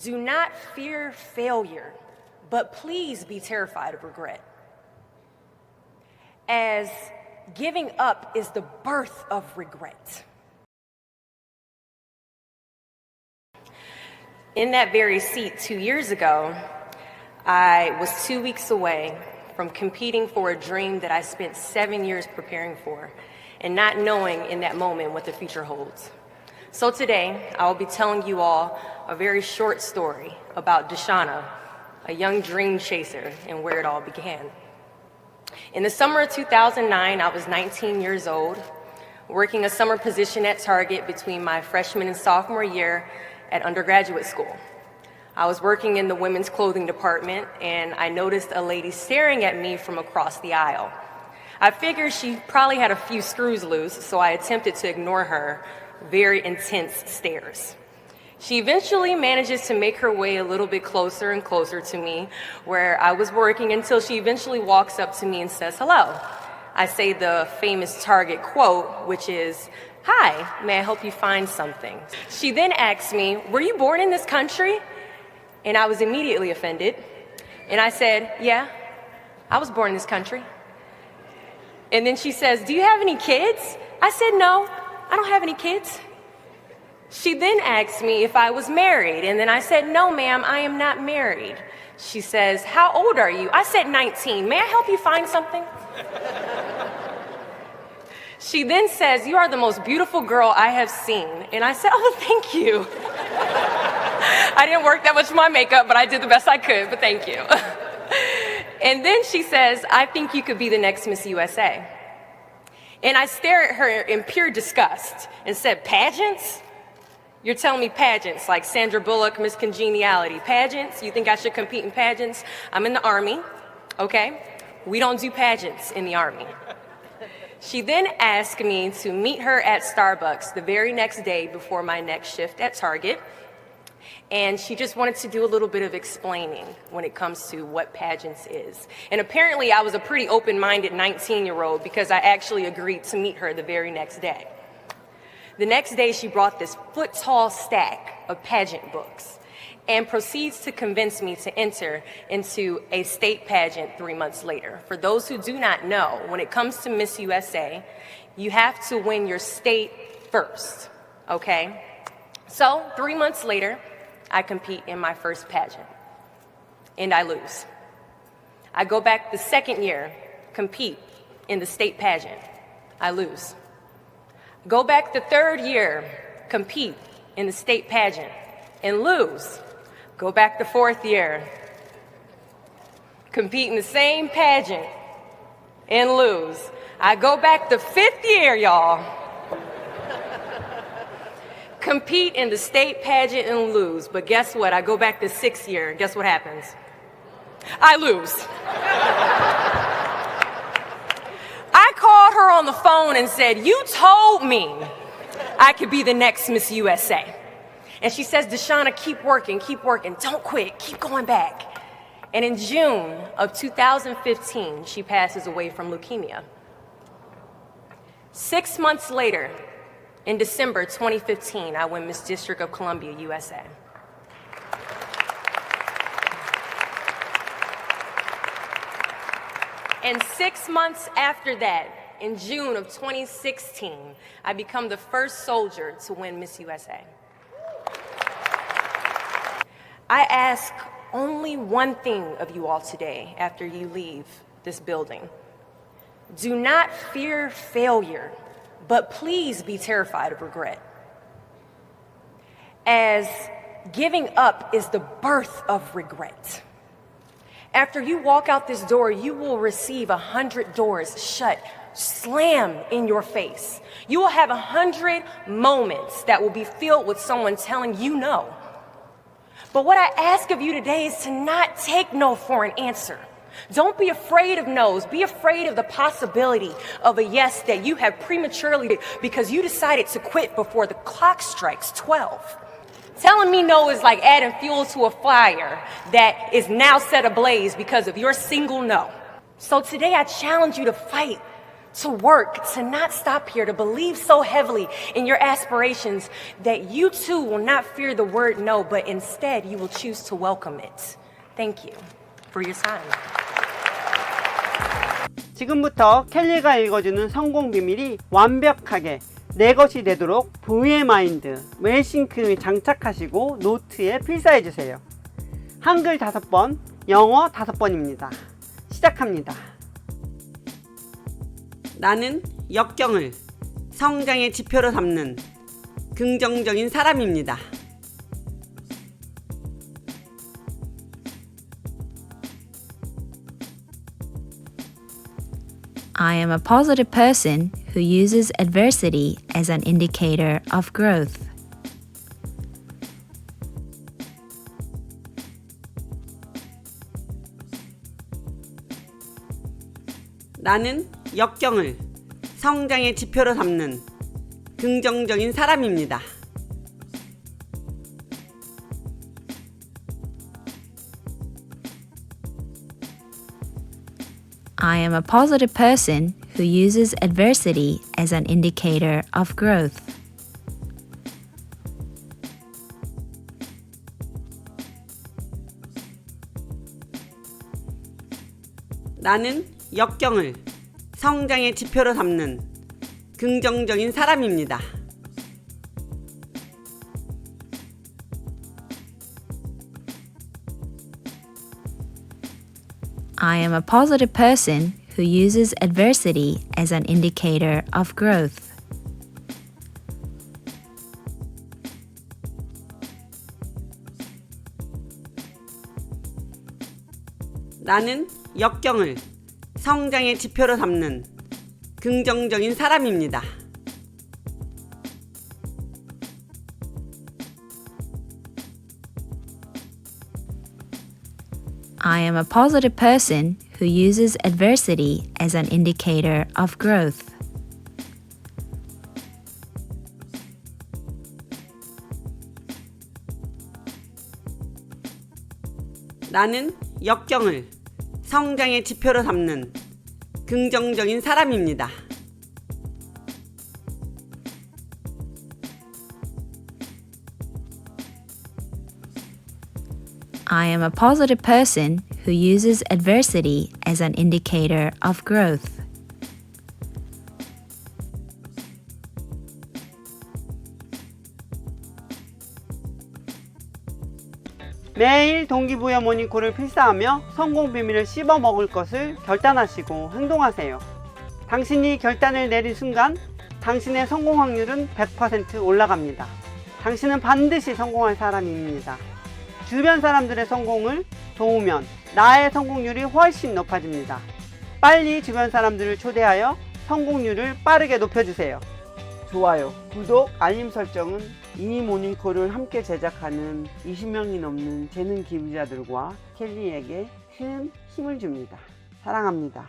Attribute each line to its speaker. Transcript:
Speaker 1: Do not fear failure, but please be terrified of regret. As giving up is the birth of regret. In that very seat 2 years ago, I was 2 weeks away from competing for a dream that I spent 7 years preparing for and not knowing in that moment what the future holds. So today, I will be telling you all a very short story about Deshauna, a young dream chaser, and where it all began. In the summer of 2009, I was 19 years old, working a summer position at Target between my freshman and sophomore year at undergraduate school. I was working in the women's clothing department, and I noticed a lady staring at me from across the aisle. I figured she probably had a few screws loose, so I attempted to ignore her very intense stares. She eventually manages to make her way a little bit closer and closer to me where I was working until she eventually walks up to me and says hello. I say the famous Target quote, which is, "Hi, may I help you find something?" She then asks me, "Were you born in this country?" And I was immediately offended. And I said, "Yeah, I was born in this country." And then she says, "Do you have any kids?" I said, "No, I don't have any kids." She then asked me if I was married, and then I said, "No, ma'am, I am not married." She says, "How old are you?" I said, 19. "May I help you find something?" She then says, "You are the most beautiful girl I have seen." And I said, "Oh, thank you." I didn't work that much on my makeup, but I did the best I could, but thank you. And then she says, "I think you could be the next Miss USA." And I stare at her in pure disgust and said, "Pageants? You're telling me pageants like Sandra Bullock, Miss Congeniality. Pageants? You think I should compete in pageants? I'm in the Army, okay? We don't do pageants in the Army." She then asked me to meet her at Starbucks the very next day before my next shift at Target. And she just wanted to do a little bit of explaining when it comes to what pageants is. And apparently I was a pretty open-minded 19-year-old because I actually agreed to meet her the very next day. The next day she brought this foot-tall stack of pageant books and proceeds to convince me to enter into a state pageant 3 months later. For those who do not know, when it comes to Miss USA, you have to win your state first, okay? So 3 months later, I compete in my first pageant, and I lose. I go back the second year, compete in the state pageant. I lose. Go back the third year, compete in the state pageant, and lose. Go back the fourth year, compete in the same pageant, and lose. I go back the fifth year, y'all. Compete in the state pageant and lose. But guess what? I go back the sixth year. Guess what happens? I lose. I called her on the phone and said, "You told me I could be the next Miss USA." And she says, "Deshauna, keep working, don't quit, keep going back." And in June of 2015, she passes away from leukemia. 6 months later, in December 2015, I win Miss District of Columbia, USA. And 6 months after that, in June of 2016, I become the first soldier to win Miss USA. I ask only one thing of you all today after you leave this building. Do not fear failure, but please be terrified of regret. As giving up is the birth of regret. After you walk out this door, you will receive 100 doors shut, slam in your face. You will have 100 moments that will be filled with someone telling you no. But what I ask of you today is to not take no for an answer. Don't be afraid of no's. Be afraid of the possibility of a yes that you have prematurely because you decided to quit before the clock strikes 12. Telling me no is like adding fuel to a fire that is now set ablaze because of your single no. So today I challenge you to fight, to work, to not stop here, to believe so heavily in your aspirations that you too will not fear the word no, but instead you will choose to welcome it. Thank you for your time.
Speaker 2: 지금부터 켈리가 읽어주는 성공 비밀이 완벽하게 내 것이 되도록 부의 마인드, 웰싱크에 장착하시고 노트에 필사해주세요. 한글 5번, 영어 5번입니다. 시작합니다. 나는 역경을 성장의 지표로 삼는 긍정적인 사람입니다.
Speaker 3: I am a positive person who uses adversity as an indicator of growth.
Speaker 2: 나는 역경을 성장의 지표로 삼는 긍정적인 사람입니다.
Speaker 3: I am a positive person who uses adversity as an indicator of growth.
Speaker 2: 나는 역경을 성장의 지표로 삼는 긍정적인 사람입니다.
Speaker 3: I am a positive person who uses adversity as an indicator of growth.
Speaker 2: 나는 역경을 성장의 지표로 삼는 긍정적인 사람입니다.
Speaker 3: I am a positive person who uses adversity as an indicator of growth.
Speaker 2: 나는 역경을 성장의 지표로 삼는 긍정적인 사람입니다.
Speaker 3: I am a positive person who uses adversity as an indicator of growth.
Speaker 2: 매일 동기부여 모닝콜을 필사하며 성공 비밀을 씹어 먹을 것을 결단하시고 행동하세요. 당신이 결단을 내린 순간 당신의 성공 확률은 100% 올라갑니다. 당신은 반드시 성공할 사람입니다. 주변 사람들의 성공을 도우면 나의 성공률이 훨씬 높아집니다. 빨리 주변 사람들을 초대하여 성공률을 빠르게 높여주세요. 좋아요, 구독, 알림 설정은 이 모닝콜을 함께 제작하는 20명이 넘는 재능 기부자들과 켈리에게 큰 힘을 줍니다. 사랑합니다.